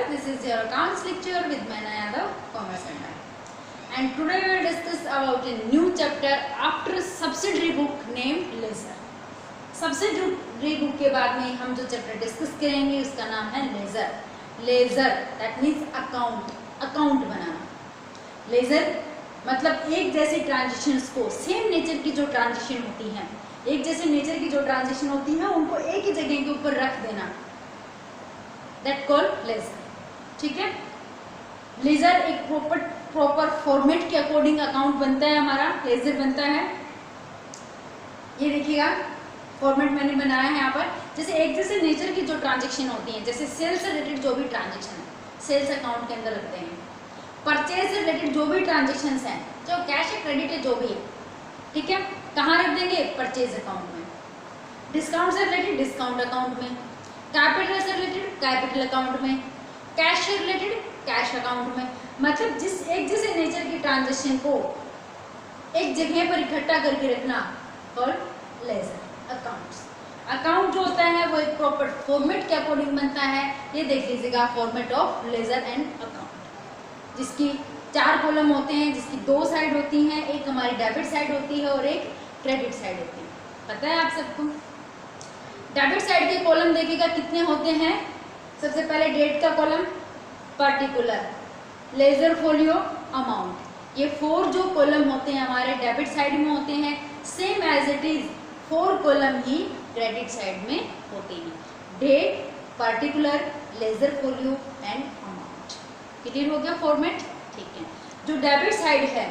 viewers, this is your accounts lecture with Maina Yadav, Commerce Center. And today we will discuss about a new chapter after subsidiary book named Ledger. Subsidiary book के बाद में हम जो chapter discuss करेंगे उसका नाम है ledger. Ledger that means account बनाना. लेजर मतलब एक जैसे ट्रांजेक्शन्स को, सेम नेचर की जो ट्रांजेक्शन होती हैं, एक जैसे नेचर की जो ट्रांजेक्शन होती है उनको एक ही जगह के ऊपर रख देना, दैट कॉल्ड लेजर. ठीक है. लेजर एक प्रॉपर फॉर्मेट के अकॉर्डिंग अकाउंट बनता है, हमारा लेजर बनता है. ये देखिएगा फॉर्मेट मैंने बनाया है यहाँ पर. जैसे एक जैसे नेचर की जो ट्रांजेक्शन होती हैं, जैसे सेल से रिलेटेड जो भी ट्रांजेक्शन है सेल्स अकाउंट के अंदर रखते हैं. परचेज से रिलेटेड जो भी ट्रांजेक्शन हैं, जो कैश है क्रेडिट है जो भी है, ठीक है, कहाँ रख देंगे? परचेज अकाउंट में. डिस्काउंट से रिलेटेड डिस्काउंट अकाउंट में. कैपिटल से रिलेटेड कैपिटल अकाउंट में. कैश से रिलेटेड कैश अकाउंट में. मतलब जिस एक जैसे नेचर की ट्रांजेक्शन को एक जगह पर इकट्ठा करके रखना कॉल्ड लेजर अकाउंट्स. अकाउंट जो होता है वो एक प्रॉपर फॉर्मेट के अकॉर्डिंग बनता है. ये देख लीजिएगा format of ledger and account, जिसकी 4 कॉलम होते हैं, जिसकी 2 साइड होती हैं. एक हमारी डेबिट साइड होती है और एक क्रेडिट साइड होती है. पता है आप सबको? डेबिट साइड के कॉलम देखिएगा कितने होते हैं. सबसे पहले डेट का column, particular, ledger folio, amount. ये 4 जो कॉलम होते हैं हमारे डेबिट साइड में होते हैं. Same as it is 4 column ही क्रेडिट साइड में होते हैं. Date, particular, ledger folio and amount. Clear हो गया फॉर्मेट? ठीक है. जो डेबिट साइड है,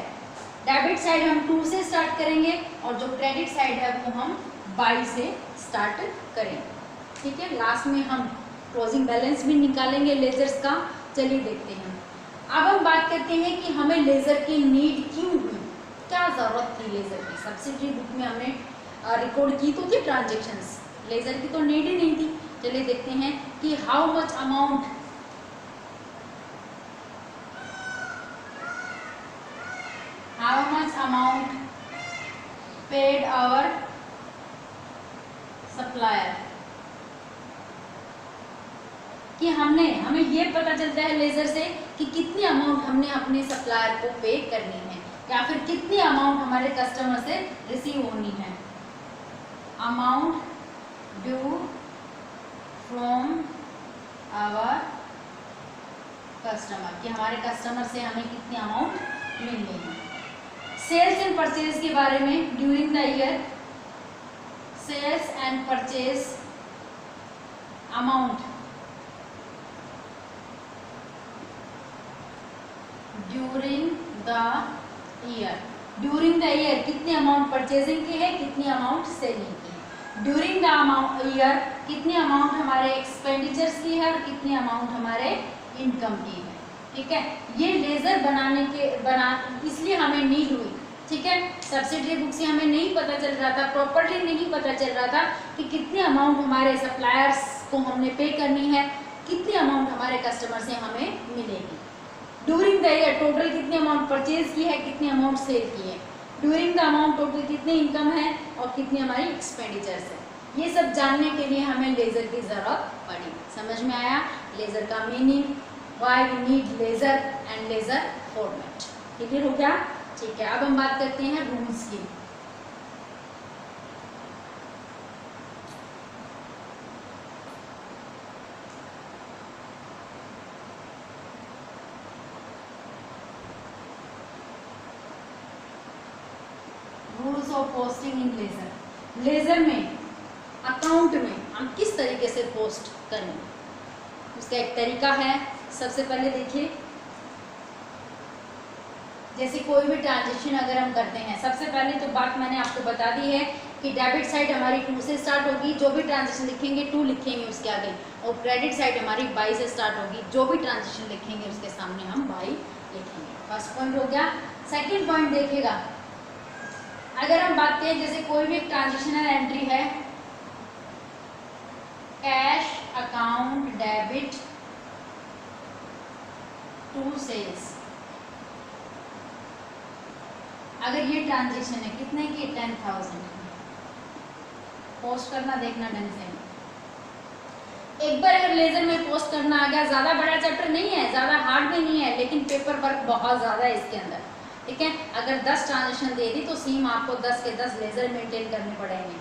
डेबिट साइड हम 2 से स्टार्ट करेंगे और जो क्रेडिट साइड है वो हम बाई से स्टार्ट करेंगे. ठीक है. लास्ट में हम क्लोजिंग बैलेंस भी निकालेंगे लेजर्स का. चलिए देखते हैं. अब हम बात करते हैं कि हमें लेजर की नीड क्यों हुई, क्या ज़रूरत थी लेजर की. सब्सिडरी बुक में हमने रिकॉर्ड की तो थी ट्रांजेक्शन्स, लेजर की तो नीड ही नहीं थी. चलिए देखते हैं कि how much amount paid our supplier. कि हमें ये पता चलता है लेजर से कि कितनी अमाउंट हमने अपने सप्लायर को पे करनी है या फिर कितनी अमाउंट हमारे कस्टमर से रिसीव होनी है. Amount due from our customer, कि हमारे कस्टमर से हमें कितनी अमाउंट मिलनी है. सेल्स एंड परचेज के बारे में, during the year sales and purchase amount during the year कितनी अमाउंट परचेजिंग की है, कितनी अमाउंट सेलिंग की है. ड्यूरिंग द ईयर कितनी अमाउंट हमारे एक्सपेंडिचर्स की है और कितनी अमाउंट हमारे इनकम की है. ठीक है. ये लेजर इसलिए हमें नीड हुई. ठीक है. सब्सिडरी बुक से हमें नहीं पता चल रहा था, प्रॉपरली नहीं पता चल रहा था कि कितनी अमाउंट हमारे सप्लायर्स को हमने पे करनी है, कितनी अमाउंट हमारे कस्टमर से हमें मिलेगी. ड्यूरिंग द ईयर टोटल कितनी अमाउंट परचेज की है, कितनी अमाउंट सेल की है. ड्यूरिंग द अमाउंट टोटल कितनी इनकम है और कितनी हमारी एक्सपेंडिचर्स है. ये सब जानने के लिए हमें लेजर की ज़रूरत पड़ी. समझ में आया लेजर का meaning, why we need ledger and ledger format. Clear हो गया? ठीक है. अब हम बात करते हैं रूल्स की. Rules of posting in ledger. Ledger में अकाउंट में हम किस तरीके से पोस्ट करेंगे, उसका एक तरीका है. सबसे पहले देखिए, जैसे कोई भी ट्रांजेक्शन अगर हम करते हैं, सबसे पहले तो बात मैंने आपको बता दी है कि डेबिट साइड हमारी 2 से स्टार्ट होगी. जो भी ट्रांजेक्शन लिखेंगे 2 लिखेंगे उसके आगे, और क्रेडिट साइड हमारी बाई से स्टार्ट होगी. जो भी ट्रांजेक्शन लिखेंगे उसके सामने हम बाई लिखेंगे. फर्स्ट पॉइंट हो गया. सेकेंड पॉइंट देखिएगा, अगर हम बात करें जैसे कोई भी ट्रांजेक्शनल एंट्री है, cash account debit to sales, अगर ये ट्रांजेक्शन है कितने की, 10,000. पोस्ट करना देखना ढंग से. एक बार अगर लेजर में पोस्ट करना आ गया, ज़्यादा बड़ा चैप्टर नहीं है, ज़्यादा हार्ड भी नहीं है, लेकिन पेपर वर्क बहुत ज़्यादा है इसके अंदर, ठीक है। अगर 10 ट्रांजेक्शन दे दी तो सेम आपको 10 के 10 लेजर मेंटेन करने पड़ेंगे,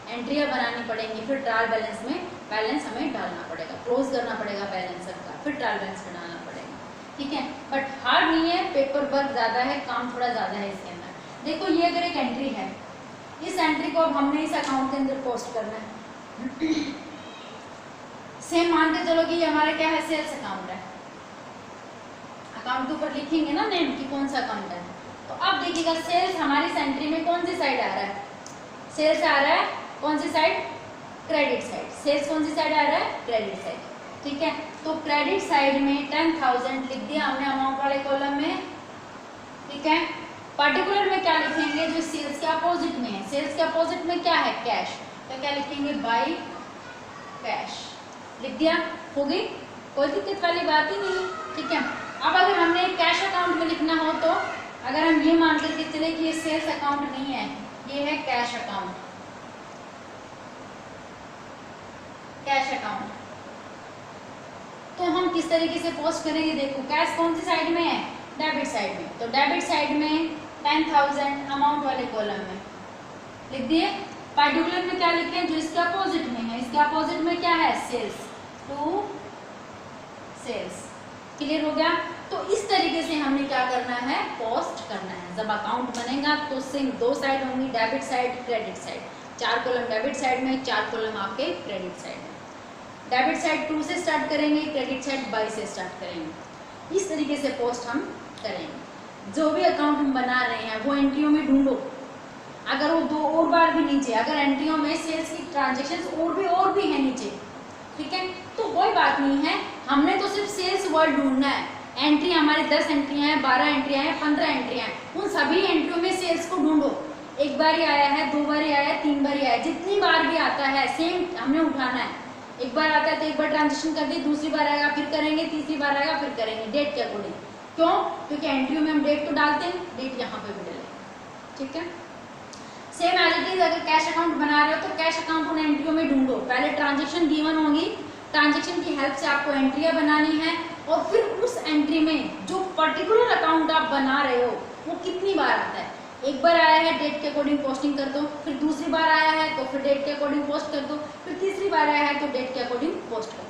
एंट्रियाँ बनानी पड़ेंगी, फिर ट्रायल बैलेंस में बैलेंस हमें डालना पड़ेगा, क्लोज करना पड़ेगा बैलेंसर का, फिर ट्रायल बैलेंस में डालना पड़ेगा, ठीक है। बट हार्ड नहीं है, पेपर वर्क ज़्यादा है, काम थोड़ा ज़्यादा है इसके अंदर। देखो ये अगर एक एंट्री है, इस एंट्री को अब हमने इस अकाउंट के अंदर पोस्ट करना है। सेम मान के चलो कि ये हमारा क्या है, सेल्स अकाउंट है। अकाउंट के ऊपर लिखेंगे ना नेम कि कौन सा अकाउंट है। तो अब देखिएगा सेल्स हमारी इस एंट्री में कौन सी साइड आ रहा है, सेल्स आ रहा है कौन सी साइड, क्रेडिट साइड। सेल्स कौन सी साइड आ रहा है, क्रेडिट साइड, ठीक है। तो क्रेडिट साइड में 10,000 लिख दिया हमने अमाउंट वाले कॉलम में, ठीक है। पर्टिकुलर में क्या लिखेंगे, जो सेल्स के अपोजिट में है, सेल्स के अपोजिट में क्या है, कैश, तो क्या लिखेंगे, बाई कैश, लिख दिया, हो गई, कोई दिक्कत वाली बात ही नहीं, ठीक है। अब अगर हमने कैश अकाउंट में लिखना हो तो अगर हम ये मान करके चले कि ये सेल्स अकाउंट नहीं है, ये है कैश अकाउंट, कैश अकाउंट, तो हम किस तरीके से पोस्ट करेंगे, देखो कैश कौन सी साइड में है, डेबिट साइड में, तो डेबिट साइड में 10,000 अमाउंट वाले कॉलम में लिख दिए। पर्टिकुलर में क्या लिखें, जो इसके अपोजिट में है, इसके अपोजिट में क्या है, सेल्स, टू सेल्स, क्लियर हो गया। तो इस तरीके से हमने क्या करना है, पोस्ट करना है। जब अकाउंट बनेगा तो सेम 2 साइड होंगी, debit side, credit side, 4 column debit side में, 4 कॉलम आपके क्रेडिट साइड में। डेबिट साइड 2 से स्टार्ट करेंगे, क्रेडिट साइड बाई से स्टार्ट करेंगे। इस तरीके से पोस्ट हम करेंगे। जो भी अकाउंट हम बना रहे हैं वो एंट्रियों में ढूंढो, अगर वो 2 और बार भी नीचे, अगर एंट्रियों में सेल्स की ट्रांजेक्शन्स और भी है नीचे, ठीक है, तो कोई बात नहीं है, हमने तो सिर्फ सेल्स वर्ड ढूंढना है। एंट्री हमारी 10 एंट्रियाँ हैं, 12 एंट्रियाँ हैं, 15 एंट्रियाँ हैं, उन सभी एंट्रियों में सेल्स को ढूंढो। एक बार ही आया है, 2 बार ही आया है, 3 बार ही आया है, जितनी बार भी आता है सेम हमने उठाना है। एक बार आता है तो एक बार ट्रांजेक्शन कर दी, दूसरी बार आएगा फिर करेंगे, तीसरी बार आएगा फिर करेंगे, डेट के अकॉर्डिंग। क्यों, क्योंकि एंट्रियों में हम डेट तो डालते हैं, डेट यहाँ पे भी डालें, ठीक है। सेम एज इट इज अगर कैश अकाउंट बना रहे हो तो कैश अकाउंट उन एंट्रियों में ढूंढो। पहले ट्रांजेक्शन गिवन होंगी, ट्रांजेक्शन की हेल्प से आपको एंट्रियाँ बनानी है, और फिर उस एंट्री में जो पर्टिकुलर अकाउंट आप बना रहे हो वो कितनी बार आता है। एक बार आया है, डेट के अकॉर्डिंग पोस्टिंग कर दो, फिर दूसरी बार आया है तो फिर डेट के अकॉर्डिंग पोस्ट कर दो, फिर तीसरी बार आया है तो डेट के अकॉर्डिंग पोस्ट कर दो।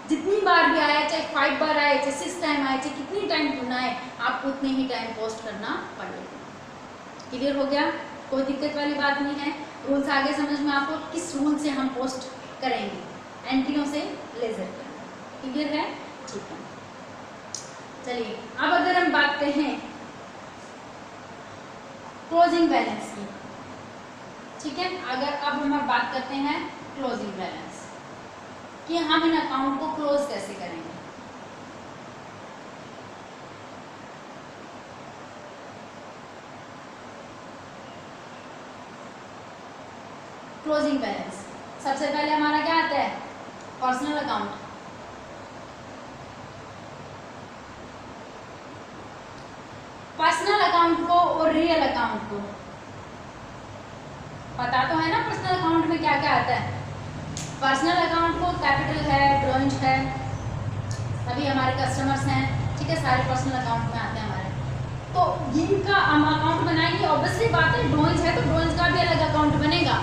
जितनी बार भी आया, चाहे 5 बार आए, चाहे 6 टाइम आए, चाहे कितनी टाइम क्यों आए, आपको उतने ही टाइम पोस्ट करना पड़ेगा। क्लियर हो गया, कोई दिक्कत वाली बात नहीं है। रूल्स आगे समझ में आपको, किस रूल से हम पोस्ट करेंगे, एंट्रियों से लेजर करेंगे, क्लियर है, ठीक है। चलिए अब अगर हम बात करें क्लोजिंग बैलेंस की, ठीक है, अगर अब हम बात करते हैं क्लोजिंग बैलेंस कि हम इन अकाउंट को क्लोज कैसे करेंगे। क्लोजिंग बैलेंस सबसे पहले हमारा क्या आता है, पर्सनल अकाउंट। पर्सनल अकाउंट को और रियल अकाउंट को पता तो है ना, पर्सनल अकाउंट में क्या क्या आता है। पर्सनल अकाउंट को कैपिटल है, ड्रॉइंग है, सभी हमारे कस्टमर्स हैं, ठीक है, सारे पर्सनल अकाउंट में आते हैं हमारे। तो इनका हम अकाउंट बनाएंगे, ऑब्वियसली बात है, ड्रॉइंग्स है तो ड्रॉइंग्स का भी अलग अकाउंट बनेगा,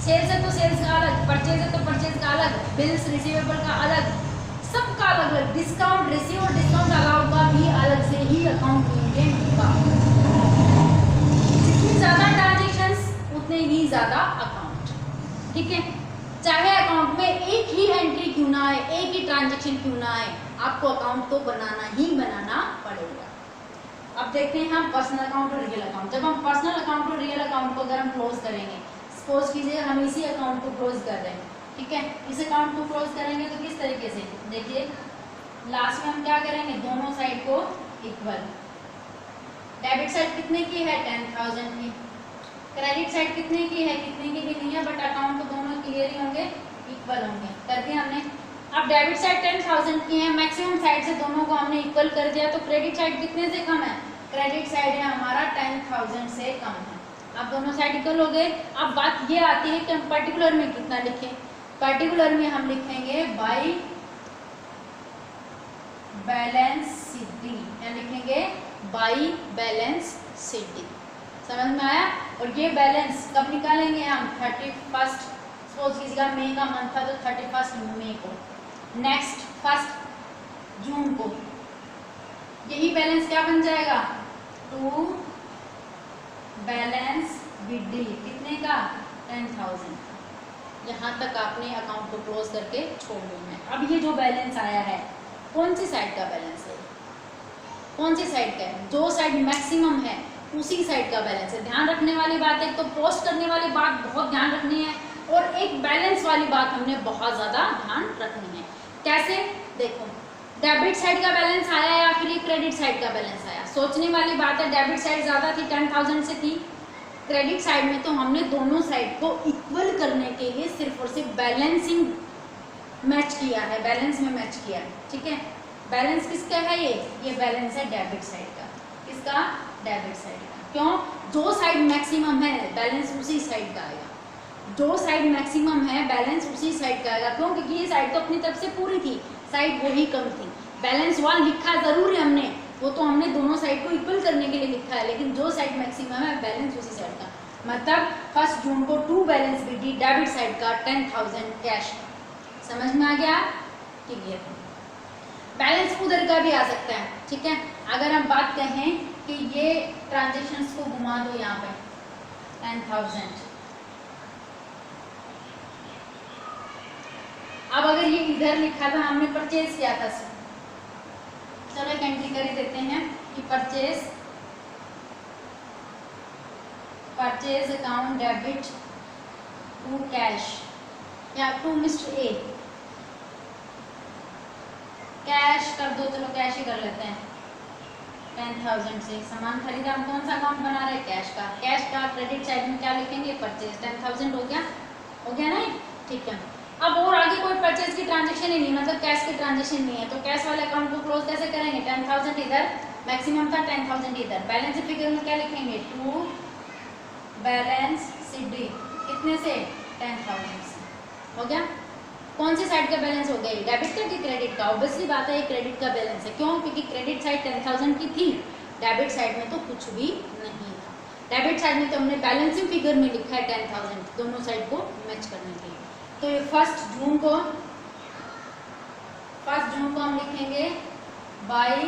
सेल्स है तो सेल्स का अलग, परचेज है तो परचेज का अलग, बिल्स रिसीवेबल का अलग, सबका अलग अलग, डिस्काउंट रिसीव और डिस्काउंट अलाउड का भी अलग से ही अकाउंट मेंटेन होगा। जितनी ज़्यादा ट्रांजेक्शन्स उतने ही ज़्यादा अकाउंट, ठीक है। चाहे अकाउंट में एक ही एंट्री क्यों ना आए, एक ही ट्रांजेक्शन क्यों ना आए, आपको अकाउंट तो बनाना ही बनाना पड़ेगा। अब देखते हैं हम पर्सनल अकाउंट और रियल अकाउंट। जब हम पर्सनल अकाउंट और रियल अकाउंट को अगर हम क्लोज करेंगे, सपोज कीजिए हम इसी अकाउंट को क्लोज कर रहे हैं, ठीक है, इस अकाउंट को क्लोज करेंगे तो किस तरीके से, देखिए लास्ट में हम क्या करेंगे, दोनों साइड को इक्वल, डेबिट साइड कितने की है, 10,000 की, क्रेडिट साइड कितने की है, कितने की भी नहीं है, बट अकाउंट तो दोनों क्लियर ही होंगे, इक्वल होंगे, कर दिया हमने। अब डेबिट साइड 10,000 की है, मैक्सिमम साइड से दोनों को हमने इक्वल कर दिया, तो क्रेडिट साइड कितने से कम है, क्रेडिट साइड है हमारा 10,000 से कम है। अब दोनों साइड इक्वल हो गए। अब बात ये आती है कि हम पर्टिकुलर में कितना लिखें। पर्टिकुलर में हम लिखेंगे बाई बैलेंस शीट, या लिखेंगे बाई बैलेंस शीट। समझ में आया? और ये बैलेंस कब निकालेंगे हम? 31, सपोज किसी मई का मंथ था तो 31 मई को, नेक्स्ट 1 जून को। यही बैलेंस क्या बन जाएगा? टू बैलेंस बिडी, कितने का? 10,000। यहाँ तक आपने अकाउंट को क्लोज करके छोड़ देना है। अब ये जो बैलेंस आया है कौन सी साइड का बैलेंस है? कौन सी साइड का है? जो साइड मैक्सिमम है उसी साइड का बैलेंस है। ध्यान रखने वाली बात है, तो पोस्ट करने वाली बात बहुत ध्यान रखनी है, और एक बैलेंस वाली बात हमने बहुत ज़्यादा ध्यान रखनी है। कैसे? देखो, डेबिट साइड का बैलेंस आया या फिर क्रेडिट साइड का बैलेंस आया? सोचने वाली बात है, डेबिट साइड ज़्यादा थी, 10,000 से थी। क्रेडिट साइड में तो हमने दोनों साइड को इक्वल करने के लिए सिर्फ और सिर्फ बैलेंसिंग मैच किया है, बैलेंस में मैच किया है। ठीक है, बैलेंस किसका है? ये बैलेंस है डेबिट साइड का। किसका? डेबिट साइड का। क्यों? जो साइड मैक्सिमम है बैलेंस उसी साइड का आएगा। जो साइड मैक्सिमम है बैलेंस उसी साइड का आएगा। क्यों? क्योंकि ये साइड तो अपनी तरफ से पूरी थी, साइड वही कम थी। बैलेंस 1 लिखा जरूर है हमने, वो तो हमने दोनों साइड को इक्वल करने के लिए लिखा है, लेकिन जो साइड मैक्सिमम है बैलेंस उसी साइड का। मतलब 1 जून को 2 बैलेंस बिडी डेबिट साइड का 10,000 कैश। समझ में आ गया? क्लियर? बैलेंस उधर का भी आ सकता है। ठीक है, अगर हम बात कहें कि ये ट्रांजेक्शन्स को घुमा दो यहाँ पे 10,000, अब अगर ये इधर लिखा था, हमने परचेज किया था, चलो एक एंट्री कर ही देते हैं कि purchase account debit to cash, या टू मिस्टर ए, कैश कर दो, चलो कैश ही कर लेते हैं। 10,000 से सामान खरीदा, हम कौन सा अकाउंट बना रहे हैं? कैश का। कैश का क्रेडिट साइड में क्या लिखेंगे? परचेज। 10,000 हो गया ना? ठीक है, अब और आगे कोई परचेज की ट्रांजेक्शन ही नहीं, मतलब कैश की ट्रांजेक्शन नहीं है, तो कैश वाले अकाउंट को क्लोज कैसे करेंगे? 10,000 इधर, मैक्सिमम था 10,000 इधर। बैलेंस फिगर में क्या लिखेंगे? टू बैलेंस शीट, कितने से? 10,000 से। हो गया? कौन सी साइड का बैलेंस हो गया? डेबिट का कि क्रेडिट का? ऑब्वियसली बात है ये क्रेडिट का बैलेंस है। क्यों? क्योंकि क्रेडिट साइड 10,000 की थी, डेबिट साइड में तो कुछ भी नहीं था। डेबिट साइड में तो हमने बैलेंसिंग फिगर में लिखा है 10,000, दोनों साइड को मैच करने के लिए। तो ये 1 जून को हम लिखेंगे बाई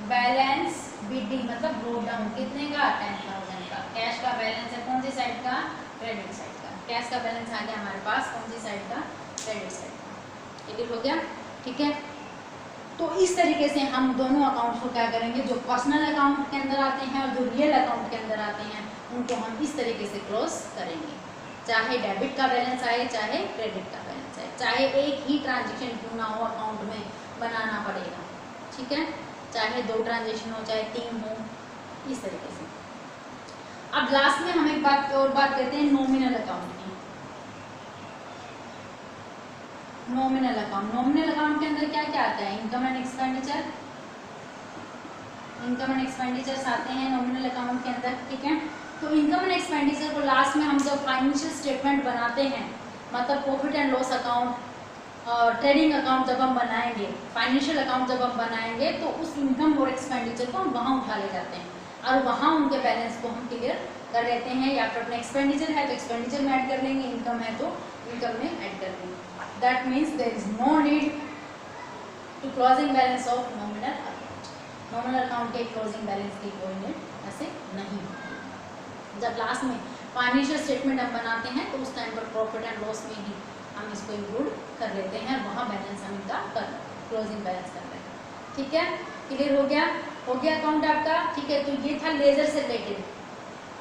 बैलेंस बिडी, मतलब ब्रोक डाउन, कितने का? 10,000 का। कैश का बैलेंस है कौन सी साइड का? क्रेडिट साइड का। कैश का बैलेंस आ गया हमारे पास कौन सी साइड का? क्रेडिट साइड का। क्लियर हो गया? ठीक है, तो इस तरीके से हम दोनों अकाउंट्स को क्या करेंगे, जो पर्सनल अकाउंट के अंदर आते हैं और जो रियल अकाउंट के अंदर आते हैं, उनको हम इस तरीके से क्लोज करेंगे। चाहे डेबिट का बैलेंस आए, चाहे क्रेडिट का बैलेंस आए, चाहे एक ही ट्रांजेक्शन क्यों ना हो, अकाउंट में बनाना पड़ेगा। ठीक है, चाहे 2 ट्रांजेक्शन हो, चाहे 3 हो, इस तरीके से। अब लास्ट में हम एक बात और बात करते हैं नॉमिनल अकाउंट की। नॉमिनल अकाउंट के अंदर क्या क्या आता है? Income and expenditure, income and expenditures आते हैं नॉमिनल अकाउंट के अंदर। ठीक है, तो इनकम एंड एक्सपेंडिचर को लास्ट में हम जब फाइनेंशियल स्टेटमेंट बनाते हैं, मतलब profit and loss account, trading account जब हम बनाएंगे, फाइनेंशियल अकाउंट जब हम बनाएंगे, तो उस इनकम और एक्सपेंडिचर को हम वहाँ उठा ले जाते हैं और वहाँ उनके बैलेंस को हम क्लियर कर लेते हैं। या फिर अपने एक्सपेंडिचर है तो एक्सपेंडिचर में ऐड कर लेंगे, इनकम है तो इनकम में ऐड कर लेंगे। That means there is no need to closing balance of nominal account. Nominal account के क्लोजिंग बैलेंस की कोई नीड ऐसे नहीं होती। जब लास्ट में फाइनेंशियल स्टेटमेंट हम बनाते हैं तो उस टाइम पर प्रॉफिट एंड लॉस में ही हम इसको इंक्लूड कर लेते हैं, वहाँ बैलेंस हम इनका कर क्लोजिंग बैलेंस कर रहे हैं। ठीक है, क्लियर हो गया? हो गया अकाउंट आपका? ठीक है, तो ये था लेजर से रिलेटेड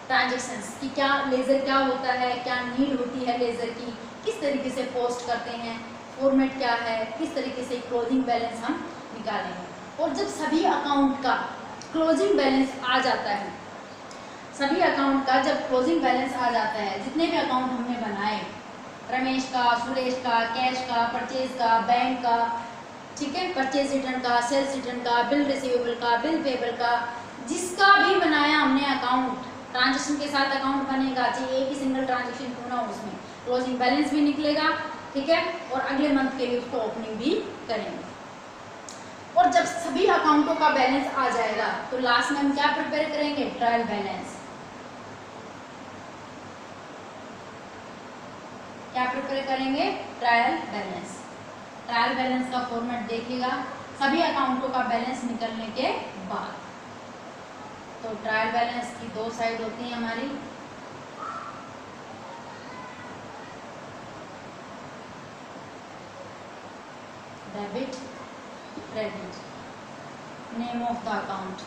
ट्रांजेक्शन्स कि क्या लेजर क्या होता है, क्या नीड होती है लेजर की, किस तरीके से पोस्ट करते हैं, फॉर्मेट क्या है, किस तरीके से क्लोजिंग बैलेंस हम निकालेंगे। और जब सभी अकाउंट का क्लोजिंग बैलेंस आ जाता है, सभी अकाउंट का जब क्लोजिंग बैलेंस आ जाता है, जितने भी अकाउंट हमने बनाए, रमेश का, सुरेश का, कैश का, परचेज का, बैंक का, ठीक है, परचेज रिटर्न का, सेल्स रिटर्न का, बिल रिसीवेबल का, बिल पेबल का, जिसका भी बनाया हमने अकाउंट, ट्रांजेक्शन के साथ अकाउंट बनेगा, चाहे एक ही सिंगल ट्रांजेक्शन क्यों ना हो उसमें, क्लोजिंग बैलेंस भी निकलेगा, ठीक है, और अगले मंथ के लिए उसको ओपनिंग भी करेंगे। और जब सभी अकाउंटों का बैलेंस आ जाएगा तो लास्ट में हम क्या प्रिपेयर करेंगे, ट्रायल बैलेंस। क्या प्रिपेयर करेंगे, ट्रायल बैलेंस। ट्रायल बैलेंस का फॉर्मेट देखिएगा सभी अकाउंटों का बैलेंस निकलने के बाद। तो ट्रायल बैलेंस की दो साइड होती है हमारी, debit credit, name of the account,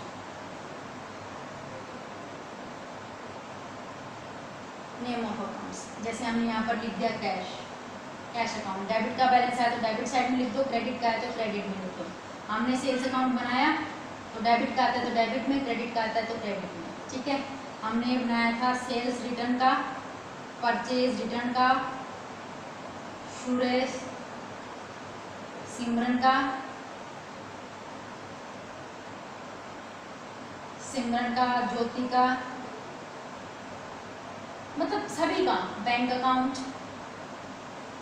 name of accounts. जैसे हमने यहाँ पर लिख दिया कैश, कैश अकाउंट। डेबिट का बैलेंस है तो डेबिट साइड में लिख दो, क्रेडिट का है तो क्रेडिट में लिख दो। हमने सेल्स अकाउंट बनाया तो डेबिट का आता है तो डेबिट में, क्रेडिट का आता है तो क्रेडिट में, ठीक है। हमने बनाया था सेल्स रिटर्न का, परचेज रिटर्न का, सुरेश सिमरन का, सिमरन का, ज्योति का, मतलब सभी का। बैंक अकाउंट,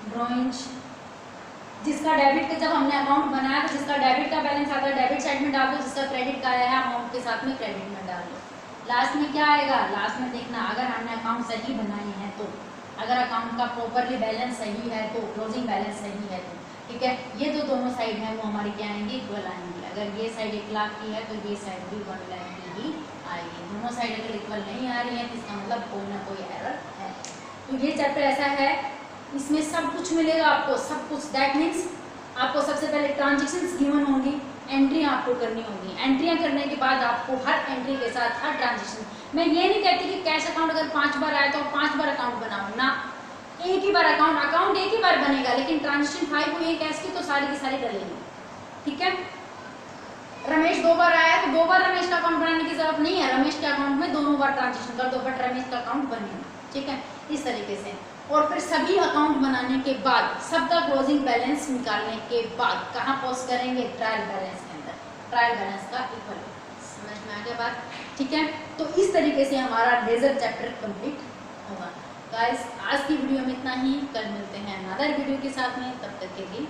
ड्रॉइंग, जिसका डेबिट का, जब हमने अकाउंट बनाया तो जिसका डेबिट का बैलेंस आता है डेबिट साइड में डाल दो, जिसका क्रेडिट का आया है अमाउंट के साथ में क्रेडिट में डाल दो। लास्ट में क्या आएगा, लास्ट में देखना अगर हमने अकाउंट सही बनाए हैं तो, अगर अकाउंट का प्रॉपरली बैलेंस सही है तो, क्लोजिंग बैलेंस सही है तो, ठीक है। ये जो दोनों साइड है वो हमारी क्या आएंगी, इक्वल आएंगी। अगर ये साइड 1 लाख की है तो ये साइड भी 1 लाख की ही आएगी। दोनों साइड अगर इक्वल नहीं आ रही है तो इसका मतलब कोई ना कोई एरर है। तो ये चैप्टर ऐसा है, इसमें सब कुछ मिलेगा आपको, सब कुछ। दैट मीन्स आपको सबसे पहले ट्रांजेक्शन्स गिवन होंगी, एंट्री आपको करनी होगी। एंट्रियां करने के बाद आपको हर एंट्री के साथ हर ट्रांजेक्शन, मैं ये नहीं कहती कि कैश अकाउंट अगर 5 बार आए तो 5 बार अकाउंट बनाओ ना, एक ही बार अकाउंट एक ही बार बनेगा, लेकिन ट्रांजेक्शन 5 हुई है कैश की तो सारी की सारी डलेंगी, ठीक है। रमेश 2 बार आया तो 2 बार रमेश का अकाउंट बनाने की जरूरत नहीं है, रमेश के अकाउंट में दोनों बार ट्रांजेक्शन कर दो, बट रमेश का अकाउंट बनेगा, ठीक है, इस तरीके से। और फिर सभी अकाउंट बनाने के बाद, सबका क्लोजिंग बैलेंस निकालने के बाद कहाँ पोस्ट करेंगे, ट्रायल बैलेंस के अंदर। ट्रायल बैलेंस का इक्वल, समझ में आ गया बात, ठीक है। तो इस तरीके से हमारा लेजर चैप्टर कंप्लीट होगा। गाइस आज की वीडियो में इतना ही, कल मिलते हैं अनदर वीडियो के साथ में, तब तक के लिए